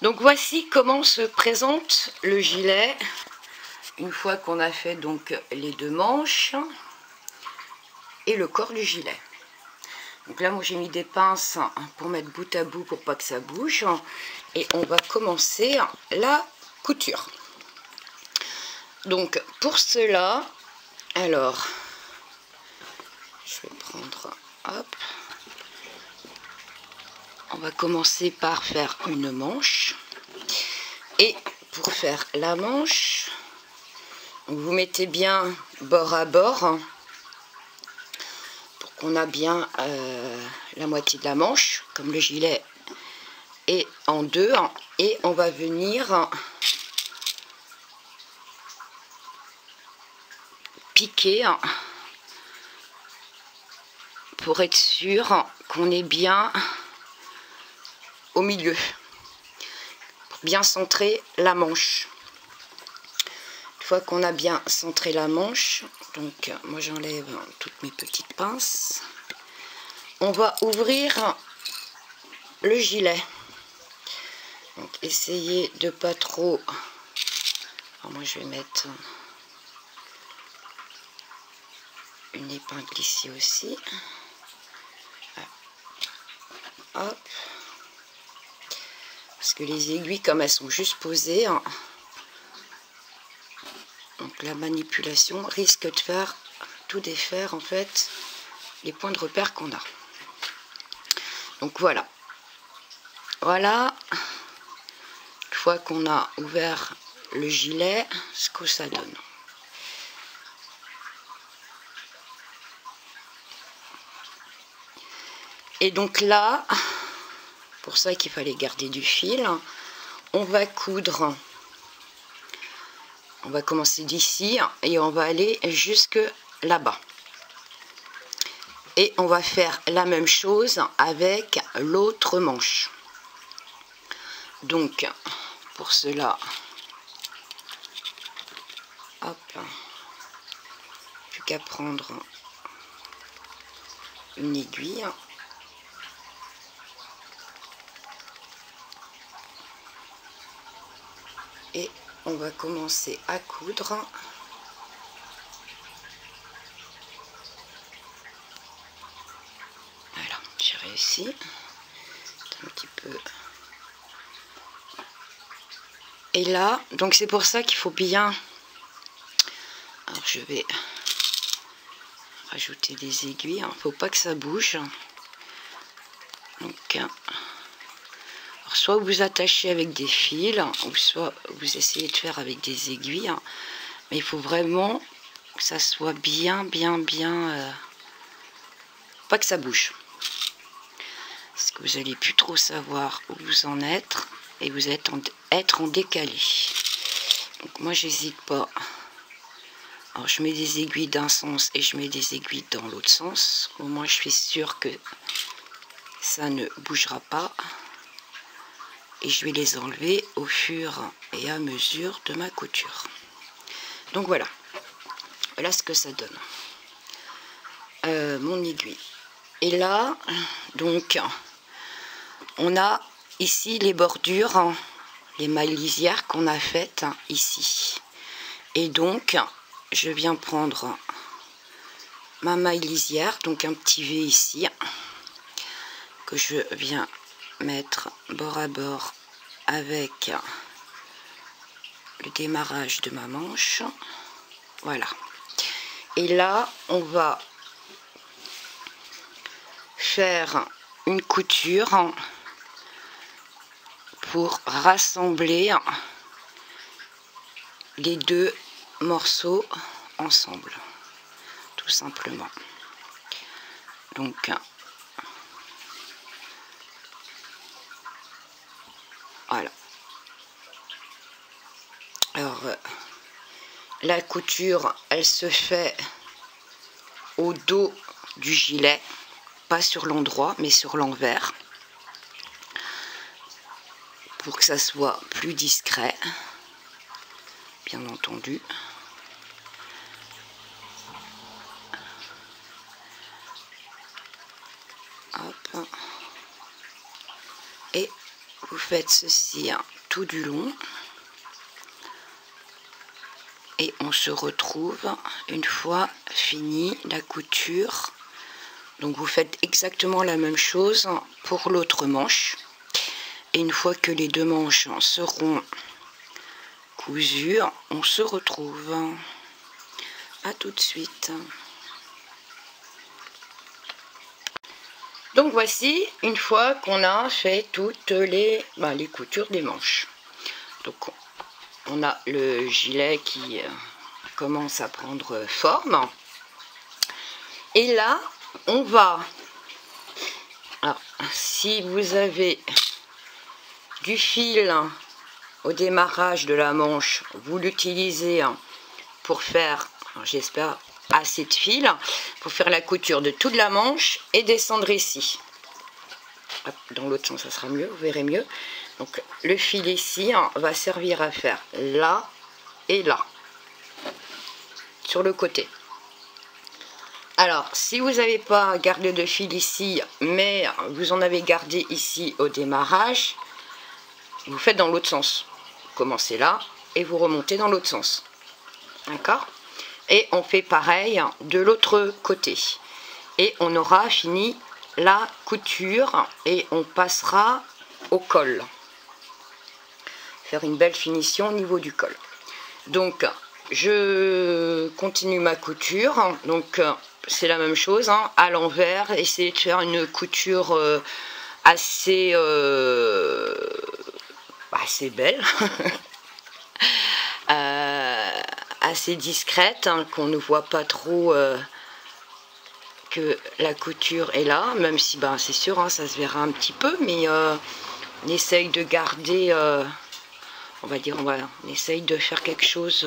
Donc voici comment se présente le gilet une fois qu'on a fait donc les deux manches et le corps du gilet. Donc là moi j'ai mis des pinces pour mettre bout à bout pour pas que ça bouge, et on va commencer la couture. Donc pour cela, alors je vais prendre, hop, on va commencer par faire une manche, et pour faire la manche, vous mettez bien bord à bord pour qu'on a bien la moitié de la manche, comme le gilet est en deux, et on va venir piquer pour être sûr qu'on est bien au milieu, pour bien centrer la manche. Une fois qu'on a bien centré la manche, donc moi j'enlève toutes mes petites pinces, on va ouvrir le gilet. Donc essayez de pas trop, alors moi je vais mettre une épingle ici aussi, hop, parce que les aiguilles comme elles sont juste posées, donc la manipulation risque de faire tout défaire en fait les points de repère qu'on a. Donc voilà, une fois qu'on a ouvert le gilet, ce que ça donne. Et donc là, pour ça qu'il fallait garder du fil, on va coudre. On va commencer d'ici et on va aller jusque là-bas. Et on va faire la même chose avec l'autre manche. Donc, pour cela, hop, plus qu'à prendre une aiguille. Et on va commencer à coudre. Voilà, j'ai réussi. Un petit peu. Et là, donc c'est pour ça qu'il faut bien... Alors je vais rajouter des aiguilles. Il ne faut pas que ça bouge. Donc, alors soit vous attachez avec des fils, ou soit vous essayez de faire avec des aiguilles. Mais il faut vraiment que ça soit bien, pas que ça bouge. Parce que vous n'allez plus trop savoir où vous en êtes, et vous êtes être en décalé. Donc moi j'hésite pas. Alors je mets des aiguilles d'un sens et je mets des aiguilles dans l'autre sens. Au moins je suis sûre que ça ne bougera pas. Et je vais les enlever au fur et à mesure de ma couture. Donc voilà. Voilà ce que ça donne. Mon aiguille. Et là, donc, on a ici les bordures, les mailles lisières qu'on a faites ici. Et donc, je viens prendre ma maille lisière, donc un petit V ici, que je viens mettre bord à bord avec le démarrage de ma manche. Voilà. Et là, on va faire une couture pour rassembler les deux morceaux ensemble, tout simplement. Donc voilà. Alors la couture, elle se fait au dos du gilet, pas sur l'endroit mais sur l'envers, pour que ça soit plus discret, bien entendu. Hop. Et vous faites ceci tout du long. Et on se retrouve une fois fini la couture. Donc vous faites exactement la même chose pour l'autre manche. Et une fois que les deux manches seront cousues, on se retrouve. À tout de suite. Donc voici une fois qu'on a fait toutes les coutures des manches. Donc on a le gilet qui commence à prendre forme. Et là, on va... Alors, si vous avez du fil au démarrage de la manche, vous l'utilisez pour faire, j'espère, assez de fil, pour faire la couture de toute la manche et descendre ici. Hop, dans l'autre sens, ça sera mieux, vous verrez mieux. Donc, le fil ici va servir à faire là et là, sur le côté. Alors, si vous n'avez pas gardé de fil ici, mais vous en avez gardé ici au démarrage, vous faites dans l'autre sens. Vous commencez là et vous remontez dans l'autre sens. D'accord? Et on fait pareil de l'autre côté. Et on aura fini la couture et on passera au col. Faire une belle finition au niveau du col. Donc, je continue ma couture. Donc, c'est la même chose, à l'envers. Essayez de faire une couture assez belle. Assez discrète, qu'on ne voit pas trop que la couture est là, même si c'est sûr, ça se verra un petit peu, mais on essaye de garder, on essaye de faire quelque chose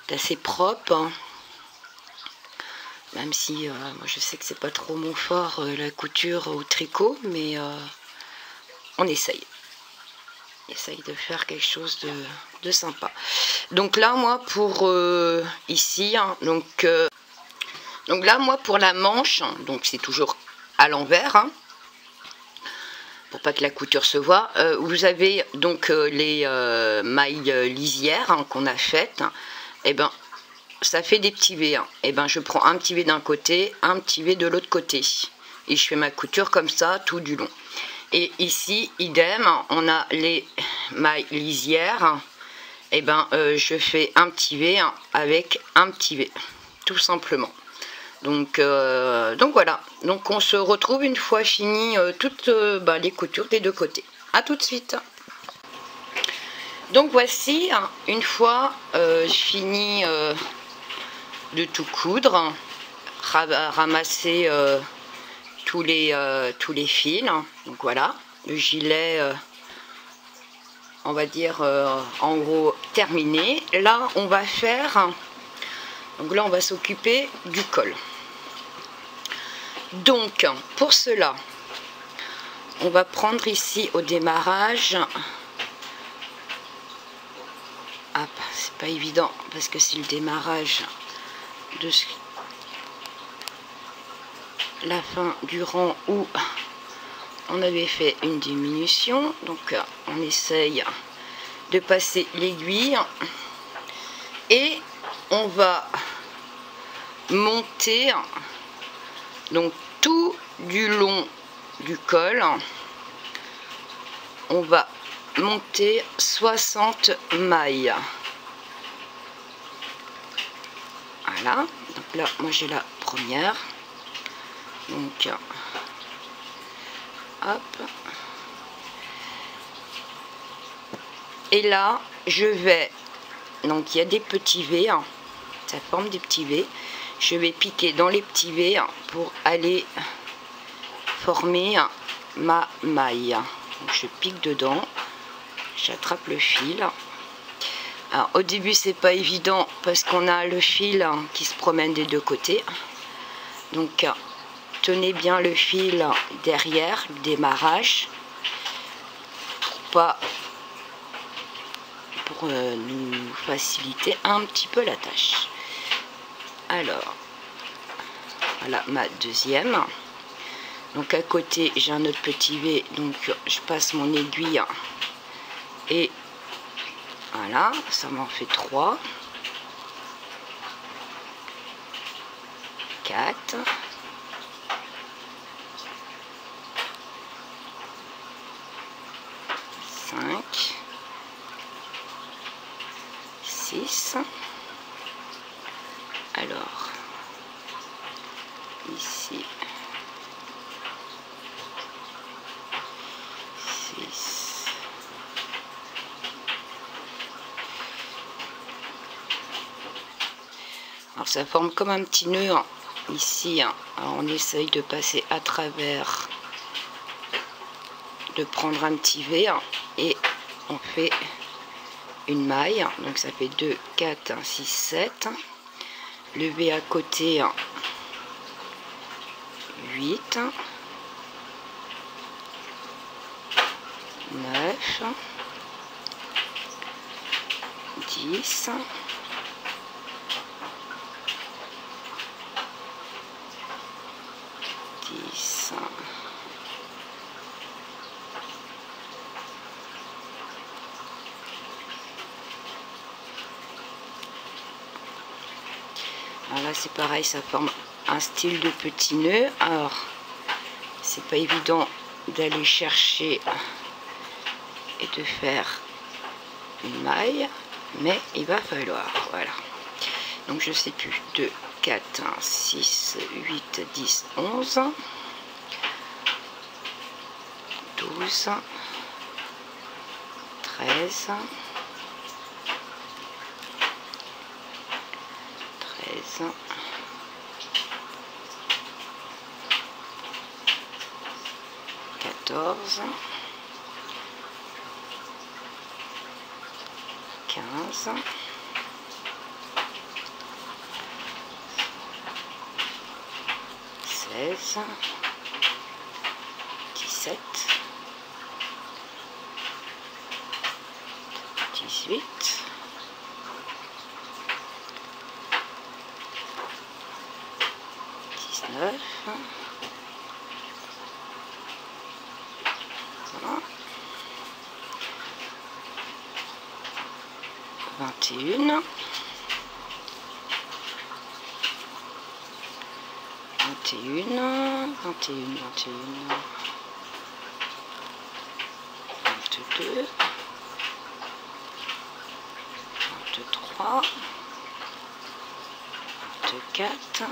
d'assez propre, même si moi je sais que c'est pas trop mon fort, la couture au tricot, mais on essaye de faire quelque chose de sympa. Donc là, moi, pour ici, donc là, moi, pour la manche, donc c'est toujours à l'envers, pour pas que la couture se voit. Vous avez donc les mailles lisières qu'on a faites. Et ça fait des petits V. Et je prends un petit V d'un côté, un petit V de l'autre côté. Et je fais ma couture comme ça tout du long. Et ici, idem, on a les mailles lisières. Et je fais un petit V avec un petit V, tout simplement. Donc voilà. Donc on se retrouve une fois fini toutes les coutures des deux côtés. A tout de suite. Donc voici, une fois fini de tout coudre, ramasser tous les fils. Donc voilà, le gilet, on va dire en gros terminé. Là on va faire, donc là on va s'occuper du col. Donc pour cela, on va prendre ici au démarrage, c'est pas évident parce que c'est le démarrage de la fin du rang où on avait fait une diminution. Donc on essaye de passer l'aiguille et on va monter donc tout du long du col. On va monter 60 mailles. Voilà, donc là moi j'ai la première, donc hop, et là je vais, donc il y a des petits V, ça forme des petits V, je vais piquer dans les petits V pour aller former ma maille. Donc je pique dedans, j'attrape le fil. Alors, au début c'est pas évident parce qu'on a le fil qui se promène des deux côtés, donc tenez bien le fil derrière le démarrage pour nous faciliter un petit peu la tâche. Alors voilà ma deuxième, Donc à côté j'ai un autre petit V, donc je passe mon aiguille et voilà, ça m'en fait 3, 4, 5, 6. Alors ici 6, alors ça forme comme un petit nœud ici. Alors on essaye de passer à travers, de prendre un petit V et on fait une maille, donc ça fait 2, 4, 6, 7. Le V à côté 8, 9, 10, 10, 'fin. Là c'est pareil, ça forme un style de petit nœud. Alors c'est pas évident d'aller chercher et de faire une maille, mais il va falloir, voilà. Donc je sais plus, 2, 4, 6, 8, 10, 11, 12, 13, 14, 15, 16, 17, 18, 19, voilà, 21, 21, 22, 23, 24,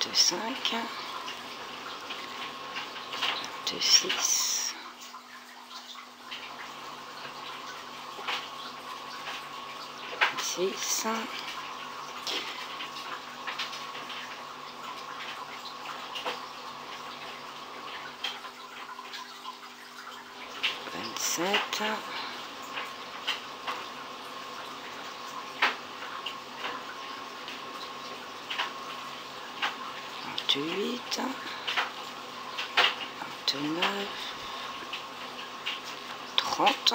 25, 26, 26, 27, 28, 29, 30.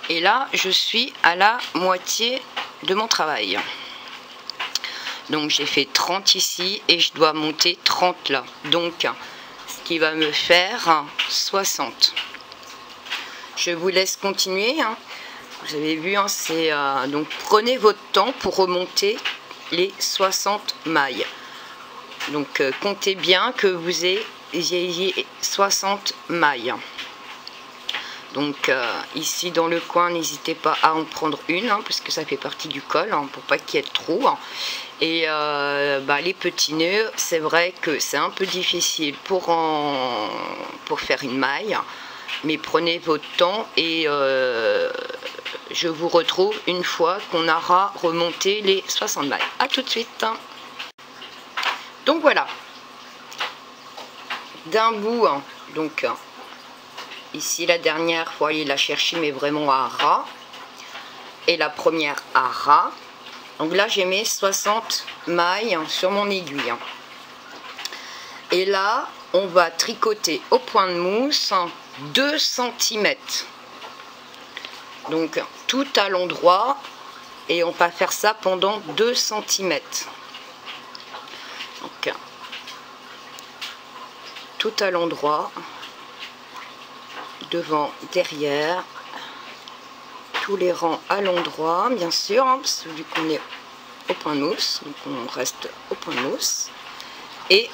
Et là, je suis à la moitié de mon travail. Donc j'ai fait 30 ici et je dois monter 30 là. Donc ce qui va me faire 60. Je vous laisse continuer. Vous avez vu, c'est donc prenez votre temps pour remonter les 60 mailles. Donc comptez bien que vous ayez 60 mailles. Donc ici dans le coin, n'hésitez pas à en prendre une, parce que ça fait partie du col, pour pas qu'il y ait de trous. Et les petits nœuds, c'est vrai que c'est un peu difficile pour faire une maille, mais prenez votre temps et je vous retrouve une fois qu'on aura remonté les 60 mailles. A tout de suite. Donc voilà, d'un bout, donc ici la dernière, faut aller la chercher mais vraiment à ras, et la première à ras. Donc là j'ai mis 60 mailles sur mon aiguille. Et là on va tricoter au point de mousse 2 cm. Donc tout à l'endroit, et on va faire ça pendant 2 cm. Donc tout à l'endroit, devant, derrière, tous les rangs à l'endroit, bien sûr, hein, celui qu'on est au point de mousse, donc on reste au point de mousse, et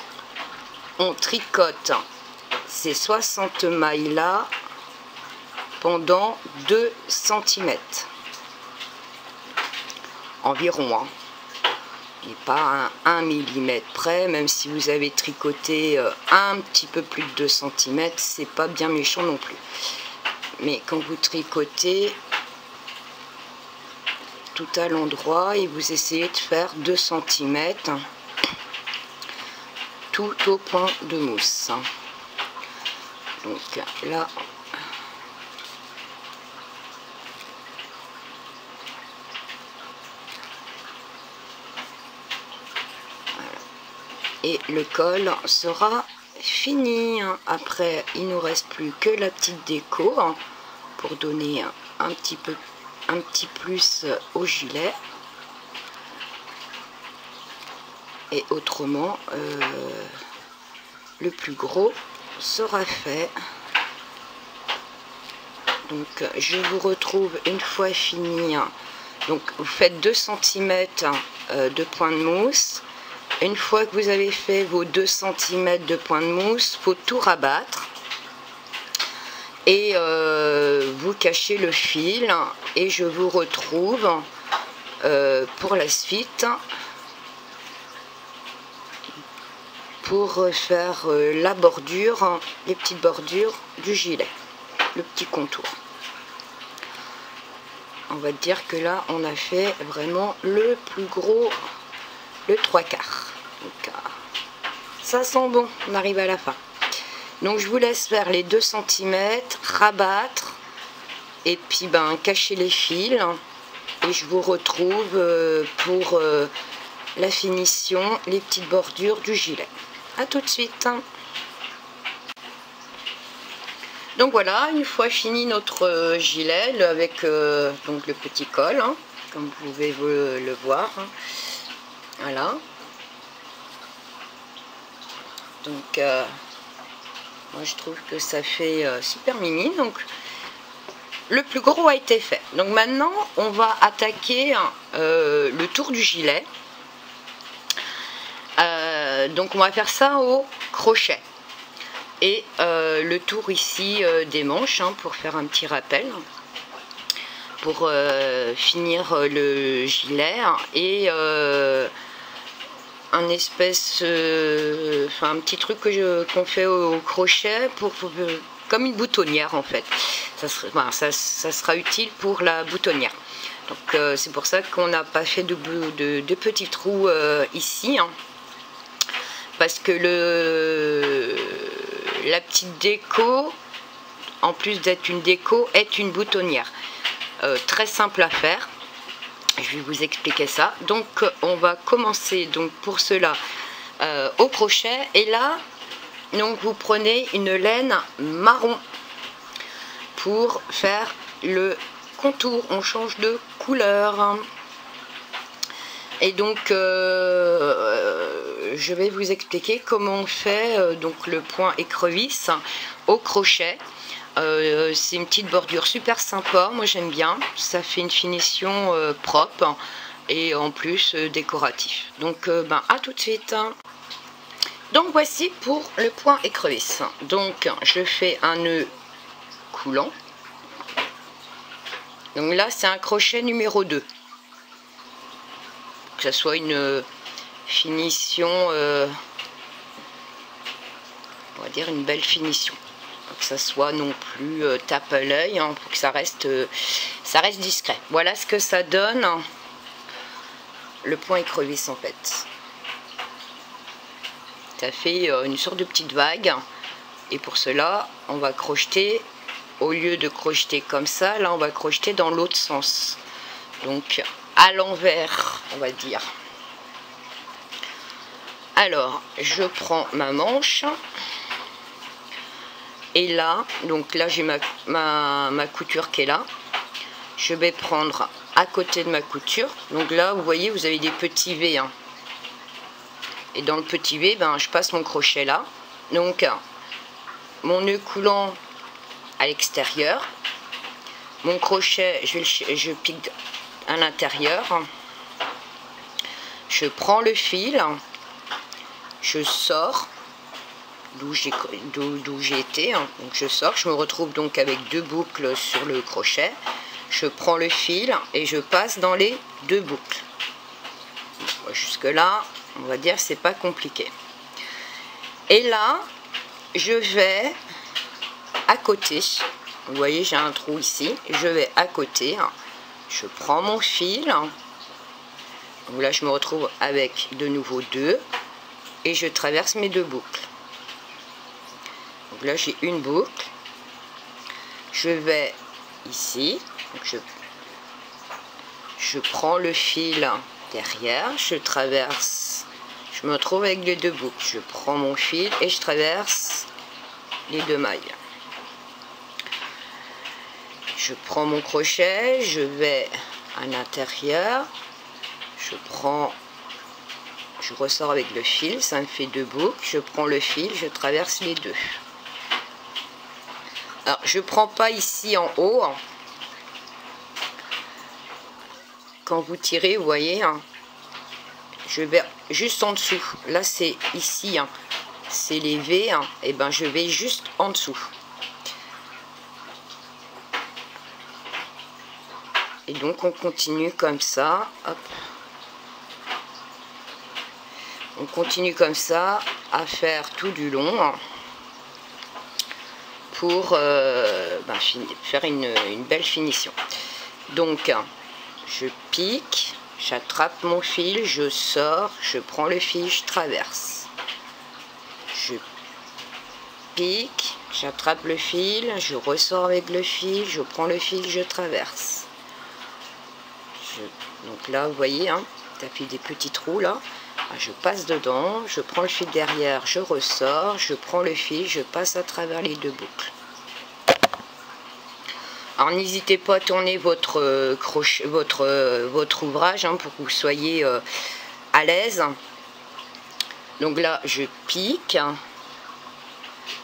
on tricote ces 60 mailles là pendant 2 cm environ, hein. Et pas à 1 mm près, même si vous avez tricoté un petit peu plus de 2 cm, c'est pas bien méchant non plus. Mais quand vous tricotez tout à l'endroit et vous essayez de faire 2 cm tout au point de mousse. Donc là, et le col sera fini. Après, il nous reste plus que la petite déco pour donner un petit plus au gilet. Et autrement, le plus gros sera fait. Donc je vous retrouve une fois fini. Donc vous faites 2 cm de point de mousse. Une fois que vous avez fait vos 2 cm de point de mousse, il faut tout rabattre et vous cachez le fil, et je vous retrouve pour la suite pour faire la bordure, les petites bordures du gilet, le petit contour. On va dire que là on a fait vraiment le plus gros, le 3/4. Donc ça sent bon, on arrive à la fin. Donc je vous laisse faire les 2 cm, rabattre et puis cacher les fils, et je vous retrouve pour la finition, les petites bordures du gilet. A tout de suite. Donc voilà, une fois fini notre gilet avec donc le petit col, hein, comme vous pouvez le voir. Voilà. Donc moi je trouve que ça fait super mini. Donc le plus gros a été fait. Donc maintenant on va attaquer le tour du gilet. Donc on va faire ça au crochet. Et le tour ici des manches, hein, pour faire un petit rappel, pour finir le gilet, et un espèce, un petit truc qu'on fait au crochet comme une boutonnière en fait. Ça sera utile pour la boutonnière. Donc c'est pour ça qu'on n'a pas fait de petits trous ici, hein, parce que la petite déco, en plus d'être une déco, est une boutonnière. Très simple à faire. Je vais vous expliquer ça. Donc on va commencer donc pour cela au crochet. Et là, donc vous prenez une laine marron pour faire le contour. On change de couleur. Et donc je vais vous expliquer comment on fait donc le point écrevisse au crochet. C'est une petite bordure super sympa, moi j'aime bien, ça fait une finition propre et en plus décoratif. Donc à tout de suite. Donc voici pour le point écrevisse. Donc je fais un nœud coulant. Donc là c'est un crochet numéro 2. Que ça soit une finition, on va dire une belle finition. Que ça soit non plus tape à l'œil, hein, pour que ça reste discret. Voilà ce que ça donne, le point écrevisse en fait. Ça fait une sorte de petite vague, et pour cela on va crocheter, au lieu de crocheter comme ça, là on va crocheter dans l'autre sens, donc à l'envers on va dire. Alors je prends ma manche. Et là, donc là j'ai ma couture qui est là. je vais prendre à côté de ma couture. Donc là, vous voyez, vous avez des petits V. Hein. Et dans le petit V, ben, je passe mon crochet là. Donc, mon nœud coulant à l'extérieur. Mon crochet, je pique à l'intérieur. Je prends le fil. Je sors d'où j'ai été. Hein. Donc, je sors. Je me retrouve donc avec 2 boucles sur le crochet. Je prends le fil et je passe dans les 2 boucles. Jusque là, on va dire c'est pas compliqué. Et là, je vais à côté. Vous voyez, j'ai un trou ici. Je vais à côté. Je prends mon fil. Donc là, je me retrouve avec de nouveau 2. Et je traverse mes 2 boucles. Donc là, j'ai une boucle. Je vais ici. Donc je prends le fil derrière. Je traverse. Je me retrouve avec les 2 boucles. Je prends mon fil et je traverse les 2 mailles. Je prends mon crochet, je vais à l'intérieur, je ressors avec le fil, ça me fait 2 boucles, je prends le fil, je traverse les 2. Alors, je ne prends pas ici en haut. Quand vous tirez, vous voyez, je vais juste en dessous. Là, c'est ici, c'est les V, et ben je vais juste en dessous. Et donc on continue comme ça, hop. On continue comme ça à faire tout du long pour faire une belle finition. Donc je pique, j'attrape mon fil, je sors, je prends le fil, je traverse. Je pique, j'attrape le fil, je ressors avec le fil, je prends le fil, je traverse. Donc là, vous voyez, ça fait des petits trous là. Je passe dedans, je prends le fil derrière, je ressors, je prends le fil, je passe à travers les 2 boucles. Alors n'hésitez pas à tourner votre crochet, votre ouvrage pour que vous soyez à l'aise. Donc là, je pique,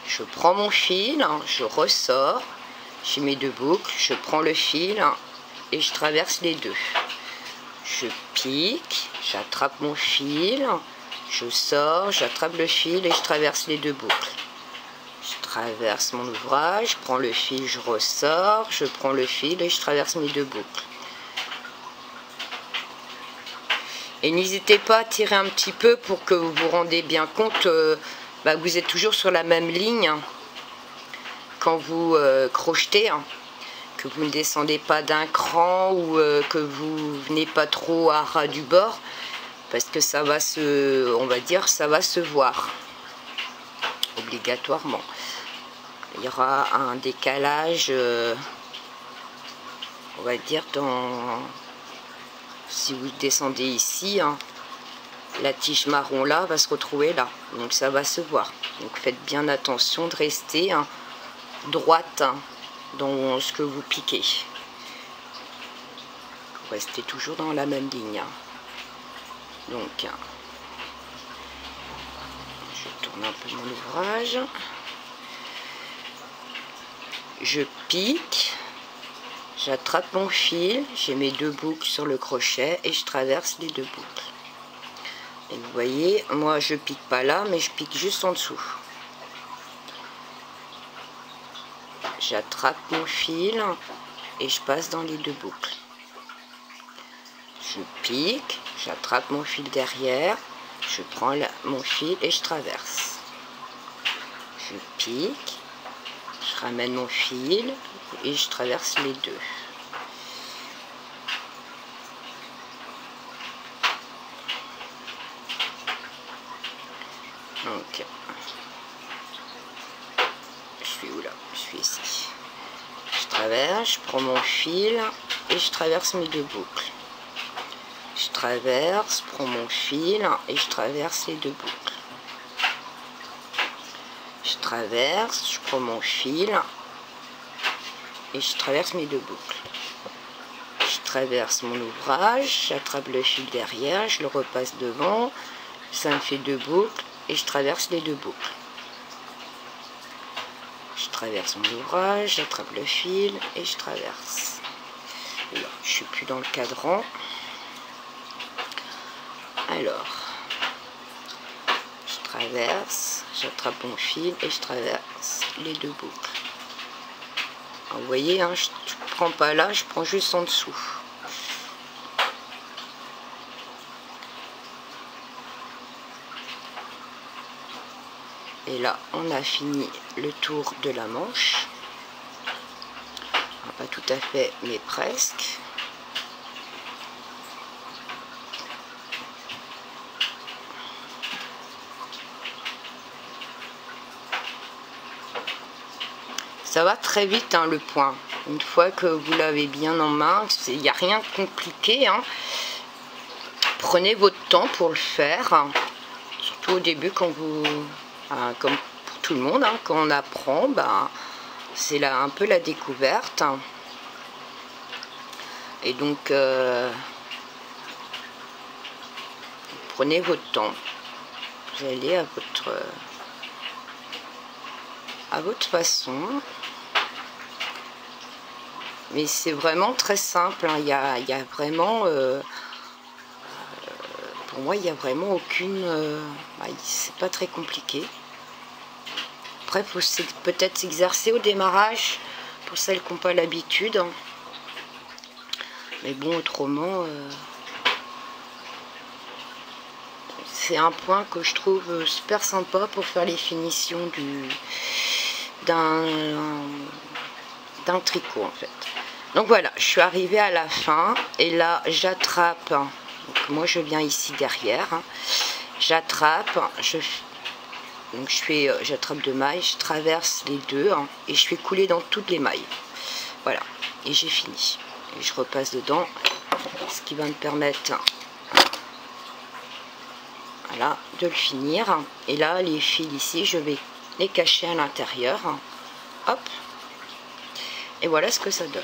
je prends mon fil, je ressors, j'ai mes 2 boucles, je prends le fil et je traverse les 2. Je pique, j'attrape mon fil, je sors, j'attrape le fil et je traverse les 2 boucles. Je traverse mon ouvrage, je prends le fil, je ressors, je prends le fil et je traverse mes 2 boucles. Et n'hésitez pas à tirer un petit peu pour que vous vous rendez bien compte que vous êtes toujours sur la même ligne quand vous crochetez. Que vous ne descendez pas d'un cran ou que vous venez pas trop à ras du bord, parce que ça va on va dire, ça va se voir obligatoirement. Il y aura un décalage, on va dire, si vous descendez ici, la tige marron là va se retrouver là, donc ça va se voir. Donc faites bien attention de rester droite dans ce que vous piquez. Vous restez toujours dans la même ligne. Donc, je tourne un peu mon ouvrage. Je pique, j'attrape mon fil, j'ai mes 2 boucles sur le crochet et je traverse les 2 boucles. Et vous voyez, moi je pique pas là, mais je pique juste en dessous. J'attrape mon fil et je passe dans les 2 boucles. Je pique, j'attrape mon fil derrière, je prends mon fil et je traverse. Je pique, je ramène mon fil et je traverse les 2. Donc, je suis où là? Je suis ici. Je traverse, je prends mon fil et je traverse mes 2 boucles. Je traverse, prends mon fil et je traverse les 2 boucles. Je traverse, je prends mon fil et je traverse mes 2 boucles. traverse mon ouvrage, j'attrape le fil derrière, je le repasse devant, ça me fait 2 boucles et je traverse les 2 boucles. Je traverse mon ouvrage, j'attrape le fil et je traverse. Là, je suis plus dans le cadran. Alors, je traverse, j'attrape mon fil et je traverse les 2 boucles. Alors, vous voyez, hein, je ne prends pas là, je prends juste en dessous. Et là, on a fini le tour de la manche. Pas tout à fait, mais presque. Ça va très vite, hein, le point. Une fois que vous l'avez bien en main, il n'y a rien de compliqué, hein. Prenez votre temps pour le faire, hein. Surtout au début quand vous... comme pour tout le monde, hein, quand on apprend, c'est là un peu la découverte. Et donc, prenez votre temps. Vous allez à votre façon. Mais c'est vraiment très simple, hein. Il y a vraiment... pour moi, il n'y a vraiment aucune... c'est pas très compliqué. Après, il faut peut-être s'exercer au démarrage pour celles qui n'ont pas l'habitude. Mais bon, autrement, c'est un point que je trouve super sympa pour faire les finitions d'un tricot, en fait. Donc voilà, je suis arrivée à la fin et là, j'attrape. Donc moi, je viens ici derrière. Hein, j'attrape, j'attrape 2 mailles, je traverse les 2 hein, et je fais couler dans toutes les mailles. Voilà, et j'ai fini. Et je repasse dedans, ce qui va me permettre, voilà, de le finir. Et là, les fils ici, je vais les cacher à l'intérieur. Hop. Et voilà ce que ça donne.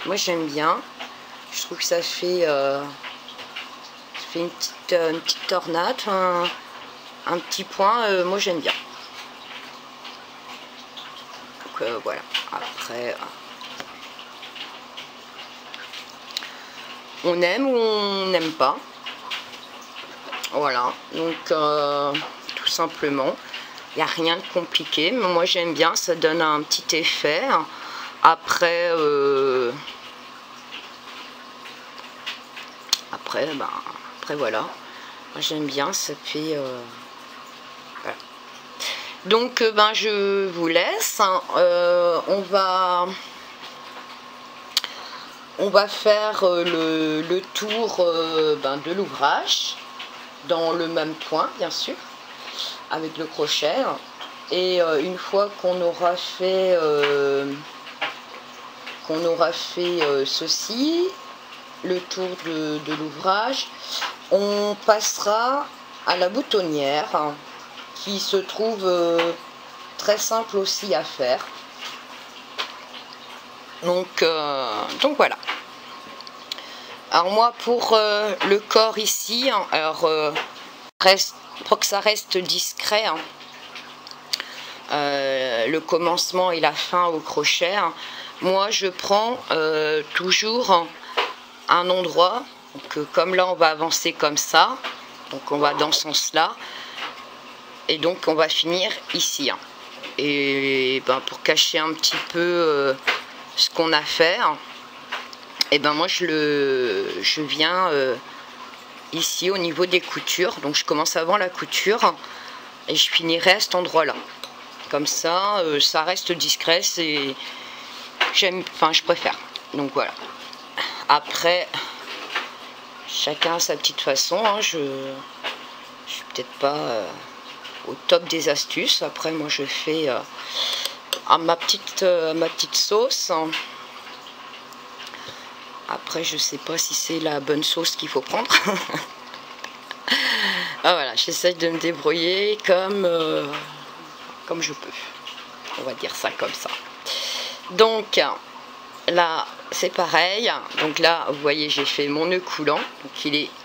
Moi, j'aime bien. Je trouve que ça fait une petite tornade, un petit point. Moi, j'aime bien. Donc, voilà. Après, on aime ou on n'aime pas. Voilà. Donc, tout simplement. Il n'y a rien de compliqué. Mais moi, j'aime bien. Ça donne un petit effet. Après... Après voilà, moi j'aime bien, ça fait voilà. Donc je vous laisse, hein. On va faire le tour de l'ouvrage dans le même point, bien sûr, avec le crochet. Et une fois qu'on aura fait ceci, le tour de l'ouvrage, on passera à la boutonnière, hein, qui se trouve très simple aussi à faire. Donc voilà. Alors moi, pour le corps ici, hein, alors pour que ça reste discret, hein, le commencement et la fin au crochet, hein, moi je prends toujours un endroit, donc, comme là on va avancer comme ça, donc on va dans ce sens là, et donc on va finir ici, hein. Et pour cacher un petit peu ce qu'on a fait, hein, et moi je viens ici au niveau des coutures, donc je commence avant la couture et je finirai à cet endroit là, comme ça ça reste discret, c'est je préfère. Donc voilà. Après, chacun a sa petite façon, hein. Je suis peut-être pas au top des astuces. Après, moi, je fais à ma petite sauce. Après, je sais pas si c'est la bonne sauce qu'il faut prendre. Voilà, j'essaie de me débrouiller comme comme je peux. On va dire ça comme ça. Donc là, c'est pareil. Donc là, vous voyez, j'ai fait mon nœud coulant. Donc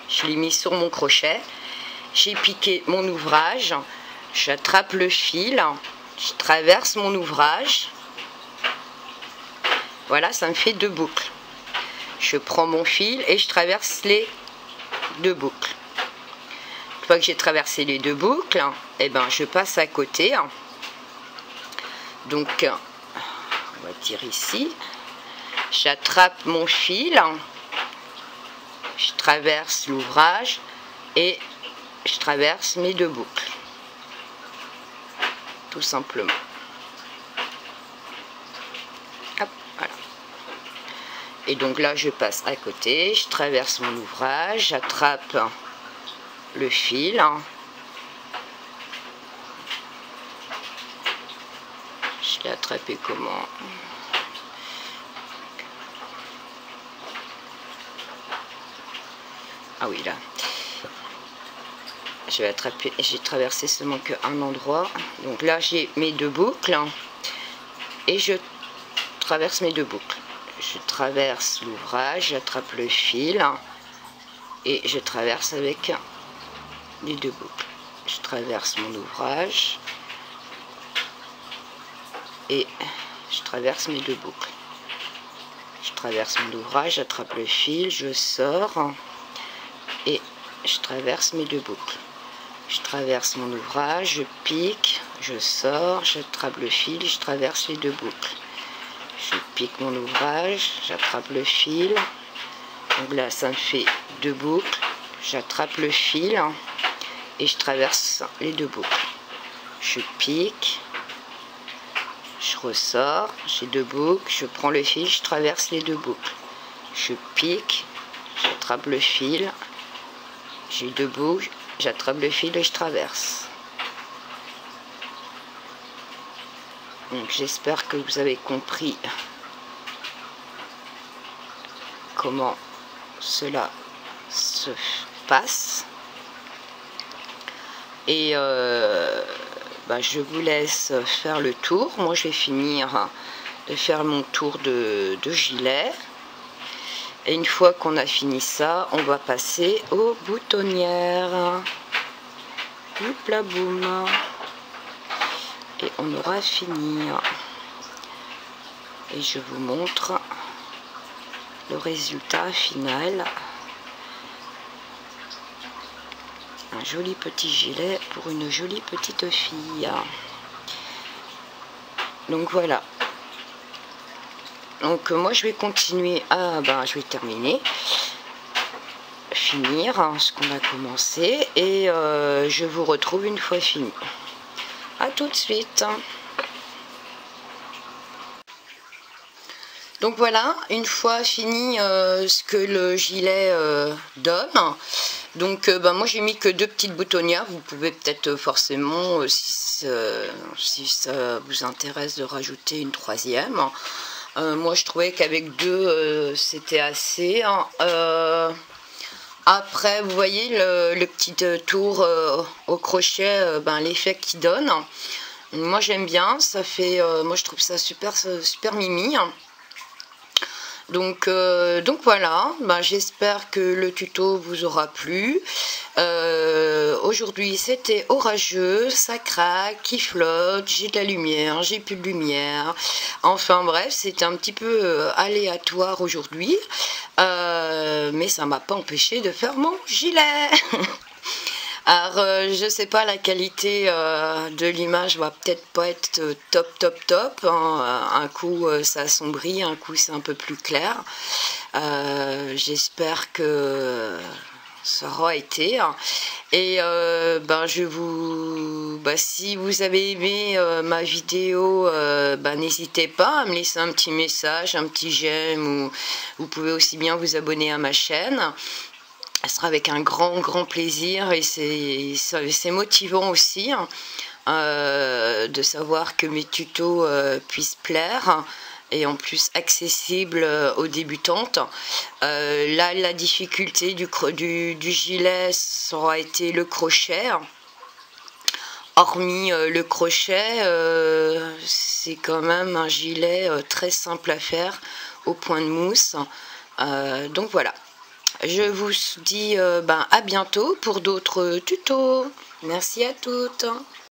je l'ai mis sur mon crochet. J'ai piqué mon ouvrage. J'attrape le fil. Je traverse mon ouvrage. Voilà, ça me fait 2 boucles. Je prends mon fil et je traverse les 2 boucles. Une fois que j'ai traversé les 2 boucles, et ben je passe à côté. Donc, on va dire ici, j'attrape mon fil, je traverse l'ouvrage et je traverse mes 2 boucles. Tout simplement. Hop, voilà. Et donc là, je passe à côté, je traverse mon ouvrage, j'attrape le fil. Je l'ai attrapé comment? Ah oui, là. Je vais attraper, j'ai traversé seulement qu'un endroit. Donc là, j'ai mes 2 boucles. Et je traverse mes 2 boucles. Je traverse l'ouvrage, j'attrape le fil. Et je traverse avec les 2 boucles. Je traverse mon ouvrage. Et je traverse mes 2 boucles. Je traverse mon ouvrage, j'attrape le fil, je sors et je traverse mes 2 boucles. Je traverse mon ouvrage, je pique, je sors, j'attrape le fil, je traverse les 2 boucles. Je pique mon ouvrage, j'attrape le fil. Donc là, ça me fait 2 boucles. J'attrape le fil et je traverse les 2 boucles. Je pique. Je ressors, j'ai 2 boucles, je prends le fil, je traverse les 2 boucles. Je pique, j'attrape le fil, j'ai 2 boucles, j'attrape le fil et je traverse. Donc j'espère que vous avez compris comment cela se passe. Et je vous laisse faire le tour. Moi, je vais finir de faire mon tour de gilet. Et une fois qu'on a fini ça, on va passer aux boutonnières. Houpla boum. Et on aura fini. Et je vous montre le résultat final. Un joli petit gilet pour une jolie petite fille. Donc voilà. Donc moi je vais continuer à... je vais terminer. Finir ce qu'on a commencé. Et je vous retrouve une fois fini. À tout de suite. Donc voilà, une fois fini ce que le gilet donne. Donc moi j'ai mis que 2 petites boutonnières. Vous pouvez peut-être forcément, si ça vous intéresse, de rajouter une 3e. Moi je trouvais qu'avec 2 c'était assez. Après vous voyez le petit tour au crochet, l'effet qu'il donne. Moi j'aime bien, ça fait, moi je trouve ça super mimi. Donc voilà, j'espère que le tuto vous aura plu. Aujourd'hui c'était orageux, ça craque, il flotte, j'ai de la lumière, j'ai plus de lumière. Enfin bref, c'était un petit peu aléatoire aujourd'hui. Mais ça m'a pas empêché de faire mon gilet. Alors, je sais pas, la qualité de l'image va peut-être pas être top. Hein. Un coup, ça assombrit, un coup, c'est un peu plus clair. J'espère que ça aura été. Et si vous avez aimé ma vidéo, n'hésitez pas à me laisser un petit message, un petit j'aime, ou vous pouvez aussi bien vous abonner à ma chaîne. Ce sera avec un grand plaisir, et c'est motivant aussi de savoir que mes tutos puissent plaire, et en plus accessibles aux débutantes. Là, la difficulté du gilet, ça aura été le crochet. hormis le crochet, c'est quand même un gilet très simple à faire au point de mousse. Donc voilà, je vous dis à bientôt pour d'autres tutos. Merci à toutes.